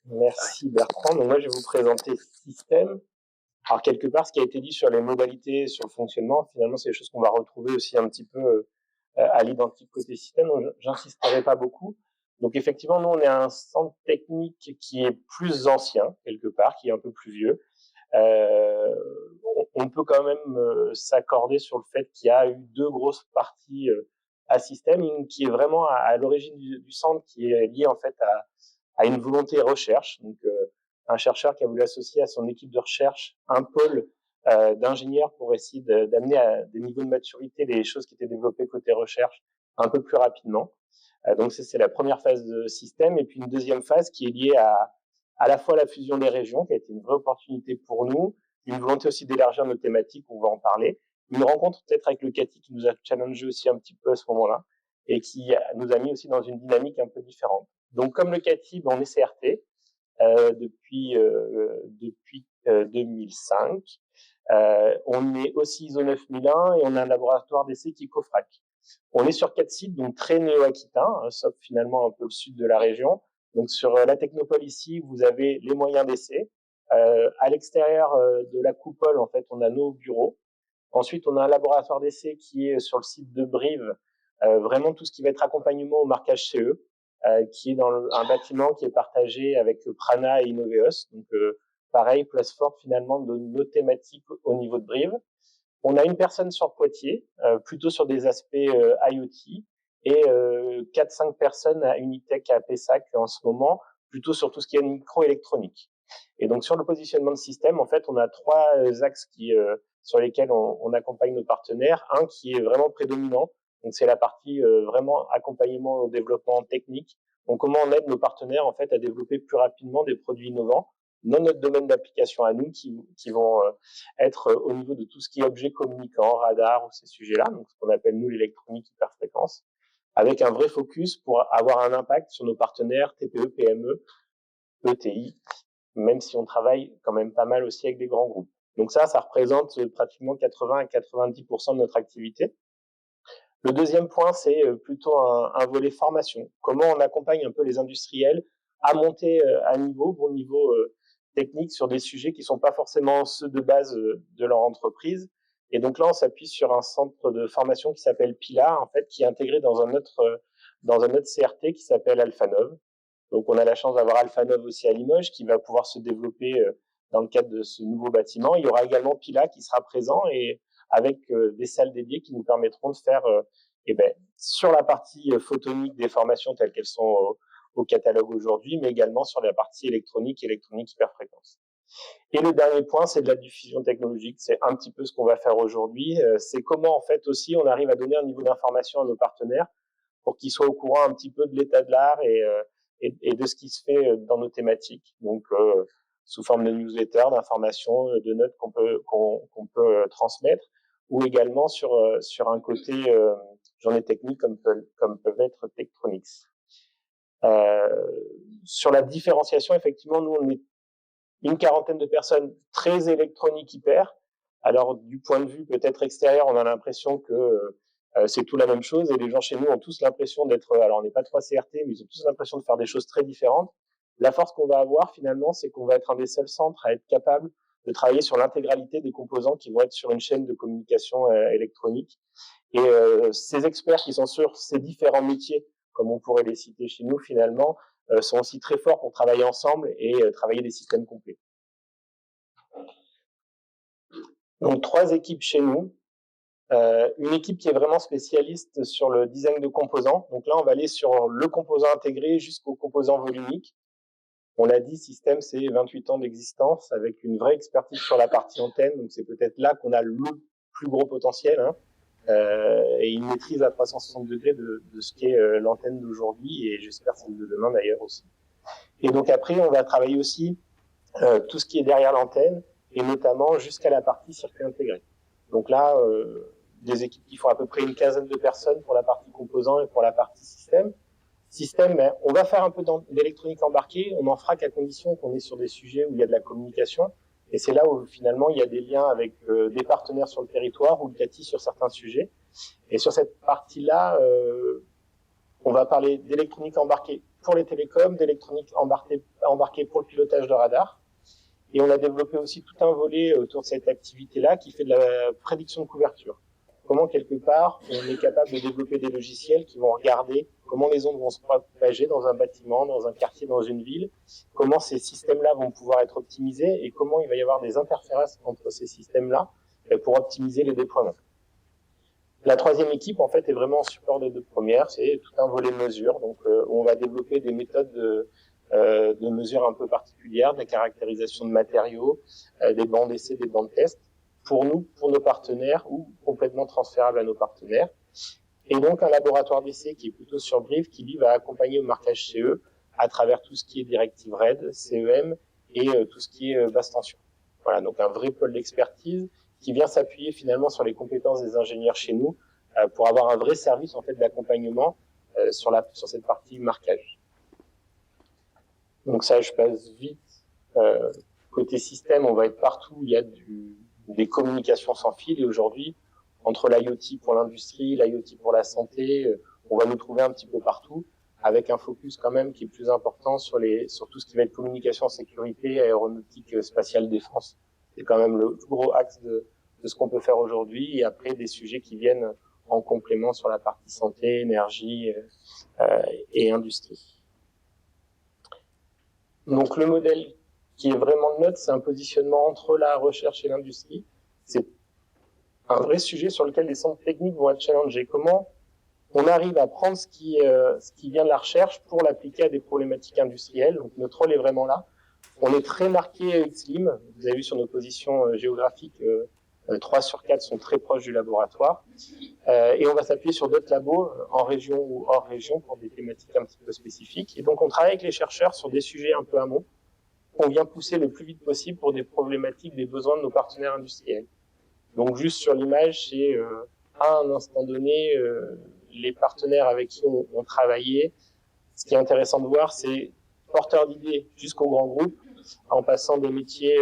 Merci Bertrand. Donc moi, je vais vous présenter Système. Alors, quelque part, ce qui a été dit sur les modalités, sur le fonctionnement, finalement, c'est des choses qu'on va retrouver aussi un petit peu à l'identique côté système. Donc, j'insisterai pas beaucoup. Donc, effectivement, nous, on est un centre technique qui est plus ancien, quelque part, qui est un peu plus vieux. On peut quand même s'accorder sur le fait qu'il y a eu deux grosses parties à système, une qui est vraiment à l'origine du centre, qui est liée en fait à une volonté recherche. Donc, un chercheur qui a voulu associer à son équipe de recherche un pôle d'ingénieurs pour essayer d'amener à des niveaux de maturité les choses qui étaient développées côté recherche un peu plus rapidement. Donc, c'est la première phase de système. Et puis, une deuxième phase qui est liée à la fois la fusion des régions, qui a été une vraie opportunité pour nous, une volonté aussi d'élargir nos thématiques, on va en parler, une rencontre peut-être avec le CATI qui nous a challengé aussi un petit peu à ce moment-là, et qui nous a mis aussi dans une dynamique un peu différente. Donc, comme le CATI, on est CRT depuis 2005. On est aussi ISO 9001 et on a un laboratoire d'essai qui est COFRAC. On est sur 4 sites, donc très néo-aquitains, sauf finalement un peu le sud de la région. Donc sur la Technopole ici, vous avez les moyens d'essai. À l'extérieur de la coupole, en fait, on a nos bureaux. Ensuite, on a un laboratoire d'essai qui est sur le site de Brive, vraiment tout ce qui va être accompagnement au marquage CE, qui est dans un bâtiment qui est partagé avec Prana et Innoveos. Donc, pareil, place forte finalement de nos thématiques au niveau de Brive. On a une personne sur Poitiers, plutôt sur des aspects IoT, et 4-5 personnes à Unitech, à Pessac en ce moment, plutôt sur tout ce qui est microélectronique. Et donc sur le positionnement de système, en fait, on a trois axes sur lesquels on accompagne nos partenaires. Un qui est vraiment prédominant, donc c'est la partie vraiment accompagnement au développement technique. Donc comment on aide nos partenaires en fait à développer plus rapidement des produits innovants dans notre domaine d'application à nous, qui vont être au niveau de tout ce qui est objet communicant, radar ou ces sujets-là, donc ce qu'on appelle nous l'électronique hyperfréquence, avec un vrai focus pour avoir un impact sur nos partenaires TPE, PME, ETI, même si on travaille quand même pas mal aussi avec des grands groupes. Donc ça représente pratiquement 80 à 90% de notre activité. Le deuxième point, c'est plutôt un volet formation. Comment on accompagne un peu les industriels à monter à bon niveau technique sur des sujets qui ne sont pas forcément ceux de base de leur entreprise. Et donc là, on s'appuie sur un centre de formation qui s'appelle Pilar, en fait, qui est intégré dans un autre CRT qui s'appelle Alphanov. Donc on a la chance d'avoir Alphanov aussi à Limoges qui va pouvoir se développer dans le cadre de ce nouveau bâtiment. Il y aura également Pila qui sera présent et avec des salles dédiées qui nous permettront de faire sur la partie photonique des formations telles qu'elles sont au catalogue aujourd'hui, mais également sur la partie électronique hyperfréquence. Et le dernier point, c'est de la diffusion technologique. C'est un petit peu ce qu'on va faire aujourd'hui. C'est comment, en fait, aussi, on arrive à donner un niveau d'information à nos partenaires pour qu'ils soient au courant un petit peu de l'état de l'art et de ce qui se fait dans nos thématiques. Donc, sous forme de newsletters, d'informations, de notes qu'on peut transmettre, ou également sur un côté journée technique comme peuvent être Tektronix. Sur la différenciation, effectivement, nous, on est une quarantaine de personnes très électroniques hyper. Alors, du point de vue peut-être extérieur, on a l'impression que c'est tout la même chose et les gens chez nous ont tous l'impression d'être, alors on n'est pas 3 CRT, mais ils ont tous l'impression de faire des choses très différentes. La force qu'on va avoir finalement, c'est qu'on va être un des seuls centres à être capable de travailler sur l'intégralité des composants qui vont être sur une chaîne de communication électronique. Et ces experts qui sont sur ces différents métiers, comme on pourrait les citer chez nous finalement, sont aussi très forts pour travailler ensemble et travailler des systèmes complets. Donc 3 équipes chez nous. Une équipe qui est vraiment spécialiste sur le design de composants. Donc là, on va aller sur le composant intégré jusqu'au composant volumique. On l'a dit, système, c'est 28 ans d'existence avec une vraie expertise sur la partie antenne. Donc c'est peut-être là qu'on a le plus gros potentiel. Et une maîtrise à 360 degrés de ce qu'est l'antenne d'aujourd'hui et j'espère celle de demain d'ailleurs aussi. Et donc après, on va travailler aussi tout ce qui est derrière l'antenne et notamment jusqu'à la partie circuit intégré. Donc là, des équipes qui font à peu près une quinzaine de personnes pour la partie composants et pour la partie système. Système, on va faire un peu d'électronique embarquée, on en fera qu'à condition qu'on est sur des sujets où il y a de la communication. Et c'est là où finalement il y a des liens avec des partenaires sur le territoire ou le CATI sur certains sujets. Et sur cette partie-là, On va parler d'électronique embarquée pour les télécoms, d'électronique embarquée pour le pilotage de radar. Et on a développé aussi tout un volet autour de cette activité-là qui fait de la prédiction de couverture. Comment, quelque part, on est capable de développer des logiciels qui vont regarder comment les ondes vont se propager dans un bâtiment, dans un quartier, dans une ville, comment ces systèmes-là vont pouvoir être optimisés et comment il va y avoir des interférences entre ces systèmes-là pour optimiser les déploiements. La troisième équipe, en fait, est vraiment en support des deux premières. C'est tout un volet de mesure. Donc, on va développer des méthodes de mesure un peu particulières, de la caractérisation de matériaux, des bancs d'essai, des bancs de test, pour nous, pour nos partenaires, ou complètement transférables à nos partenaires. Et donc, un laboratoire d'essai qui est plutôt sur brief, qui lui va accompagner au marquage CE à travers tout ce qui est directive RED, CEM et tout ce qui est basse tension. Voilà, donc un vrai pôle d'expertise qui vient s'appuyer finalement sur les compétences des ingénieurs chez nous pour avoir un vrai service en fait d'accompagnement sur cette partie marquage. Donc ça, je passe vite. Côté système, on va être partout. Il y a des communications sans fil et aujourd'hui, entre l'IoT pour l'industrie, l'IoT pour la santé, on va nous trouver un petit peu partout, avec un focus quand même qui est plus important sur tout ce qui va être communication, sécurité, aéronautique, spatiale, défense. C'est quand même le gros axe de ce qu'on peut faire aujourd'hui, et après des sujets qui viennent en complément sur la partie santé, énergie et industrie. Donc le modèle qui est vraiment le nôtre, c'est un positionnement entre la recherche et l'industrie. C'est un vrai sujet sur lequel les centres techniques vont être challengés. Comment on arrive à prendre ce qui vient de la recherche pour l'appliquer à des problématiques industrielles. Donc notre rôle est vraiment là. On est très marqué XLIM. Vous avez vu sur nos positions géographiques, 3 sur 4 sont très proches du laboratoire. Et on va s'appuyer sur d'autres labos en région ou hors région pour des thématiques un petit peu spécifiques. Et donc on travaille avec les chercheurs sur des sujets un peu amont qu'on vient pousser le plus vite possible pour des problématiques, des besoins de nos partenaires industriels. Donc juste sur l'image, c'est à un instant donné, les partenaires avec qui on travaillait. Ce qui est intéressant de voir, c'est porteurs d'idées jusqu'au grand groupe, en passant des métiers,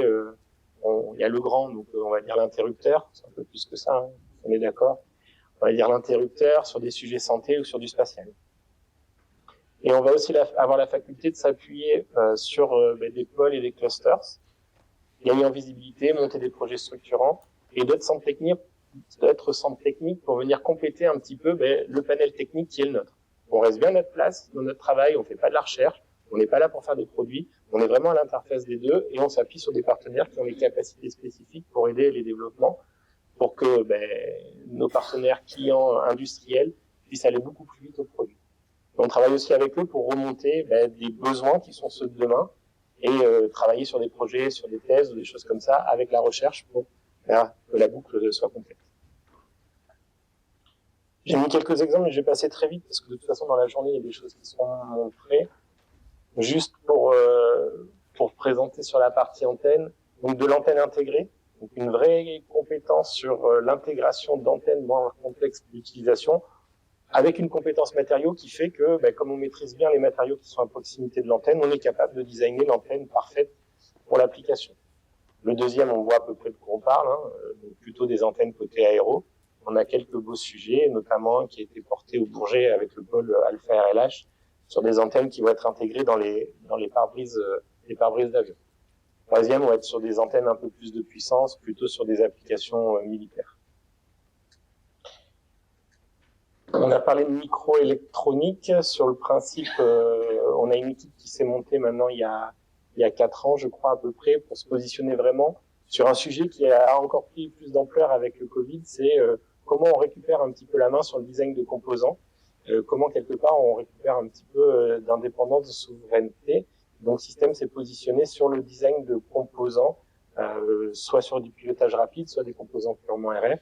il y a le grand, donc on va dire l'interrupteur, c'est un peu plus que ça, hein, on est d'accord. On va dire l'interrupteur sur des sujets santé ou sur du spatial. Et on va aussi avoir la faculté de s'appuyer sur des pôles et des clusters, gagner en visibilité, monter des projets structurants, et d'autres centres techniques pour venir compléter un petit peu le panel technique qui est le nôtre. On reste bien à notre place, dans notre travail, on fait pas de la recherche, on n'est pas là pour faire des produits, on est vraiment à l'interface des deux et on s'appuie sur des partenaires qui ont les capacités spécifiques pour aider les développements, pour que nos partenaires clients industriels puissent aller beaucoup plus vite au produit. On travaille aussi avec eux pour remonter des besoins qui sont ceux de demain et travailler sur des projets, sur des thèses ou des choses comme ça avec la recherche pour faire que la boucle soit complète. J'ai mis quelques exemples, mais je vais passer très vite parce que de toute façon dans la journée il y a des choses qui seront montrées. Juste pour présenter sur la partie antenne, donc de l'antenne intégrée, donc une vraie compétence sur l'intégration d'antennes dans leur contexte d'utilisation, avec une compétence matériaux qui fait que, comme on maîtrise bien les matériaux qui sont à proximité de l'antenne, on est capable de designer l'antenne parfaite pour l'application. Le deuxième, on voit à peu près de quoi on parle, donc plutôt des antennes côté aéro. On a quelques beaux sujets, notamment un qui a été porté au Bourget avec le pôle Alpha RLH, sur des antennes qui vont être intégrées dans les pare-brises d'avion. Troisième, on va être sur des antennes un peu plus de puissance, plutôt sur des applications militaires. On a parlé de microélectronique. Sur le principe, on a une équipe qui s'est montée maintenant il y a 4 ans, je crois, à peu près, pour se positionner vraiment sur un sujet qui a encore pris plus d'ampleur avec le Covid, c'est comment on récupère un petit peu la main sur le design de composants, comment quelque part on récupère un petit peu d'indépendance, de souveraineté. Donc, le système s'est positionné sur le design de composants, soit sur du pilotage rapide, soit des composants purement RF.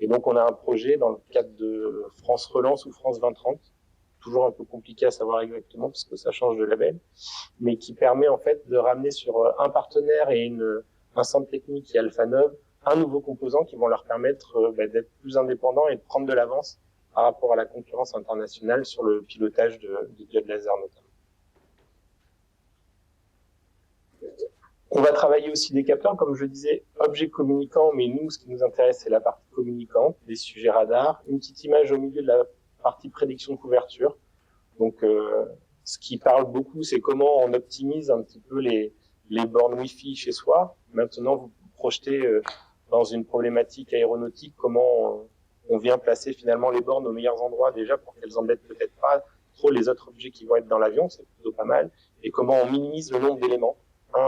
Et donc, on a un projet dans le cadre de France Relance ou France 2030, toujours un peu compliqué à savoir exactement parce que ça change de label, mais qui permet en fait de ramener sur un partenaire et un centre technique qui est Alphanov, un nouveau composant qui vont leur permettre d'être plus indépendants et de prendre de l'avance par rapport à la concurrence internationale sur le pilotage de jet laser notamment. On va travailler aussi des capteurs, comme je disais, objets communicants, mais nous, ce qui nous intéresse, c'est la partie communicante, des sujets radars, une petite image au milieu de la partie prédiction de couverture. Donc, ce qui parle beaucoup, c'est comment on optimise un petit peu les bornes Wi-Fi chez soi. Maintenant, vous projetez dans une problématique aéronautique, comment on vient placer finalement les bornes aux meilleurs endroits déjà pour qu'elles embêtent peut-être pas trop les autres objets qui vont être dans l'avion, c'est plutôt pas mal. Et comment on minimise le nombre d'éléments.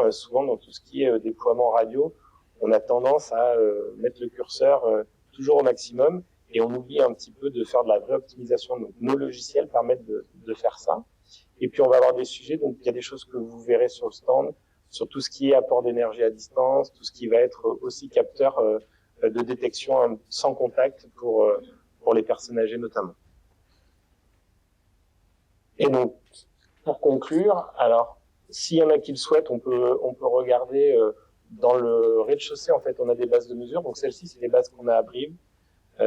Souvent, dans tout ce qui est déploiement radio, on a tendance à mettre le curseur toujours au maximum et on oublie un petit peu de faire de la vraie optimisation. Donc, nos logiciels permettent de faire ça. Et puis, on va avoir des sujets, donc il y a des choses que vous verrez sur le stand, sur tout ce qui est apport d'énergie à distance, tout ce qui va être aussi capteur de détection sans contact pour les personnes âgées notamment. Et donc, pour conclure, alors, s'il y en a qui le souhaitent, on peut regarder dans le rez-de-chaussée, en fait, on a des bases de mesure. Donc, celle-ci, c'est les bases qu'on a à Brive.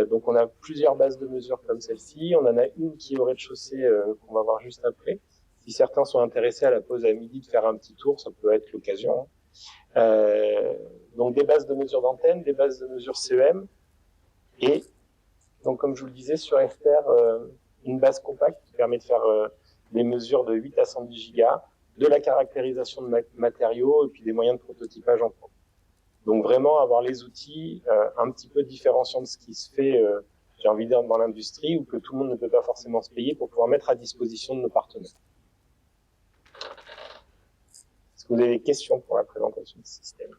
Donc, on a plusieurs bases de mesure comme celle-ci. On en a une qui est au rez-de-chaussée qu'on va voir juste après. Si certains sont intéressés à la pause à midi de faire un petit tour, ça peut être l'occasion. Donc, des bases de mesure d'antenne, des bases de mesure CEM. Et donc, comme je vous le disais, sur FTR, une base compacte qui permet de faire des mesures de 8 à 110 gigas, de la caractérisation de matériaux et puis des moyens de prototypage en propre. Donc vraiment avoir les outils un petit peu différenciants de ce qui se fait, j'ai envie de dire, dans l'industrie ou que tout le monde ne peut pas forcément se payer pour pouvoir mettre à disposition de nos partenaires. Est-ce que vous avez des questions pour la présentation de ce système ?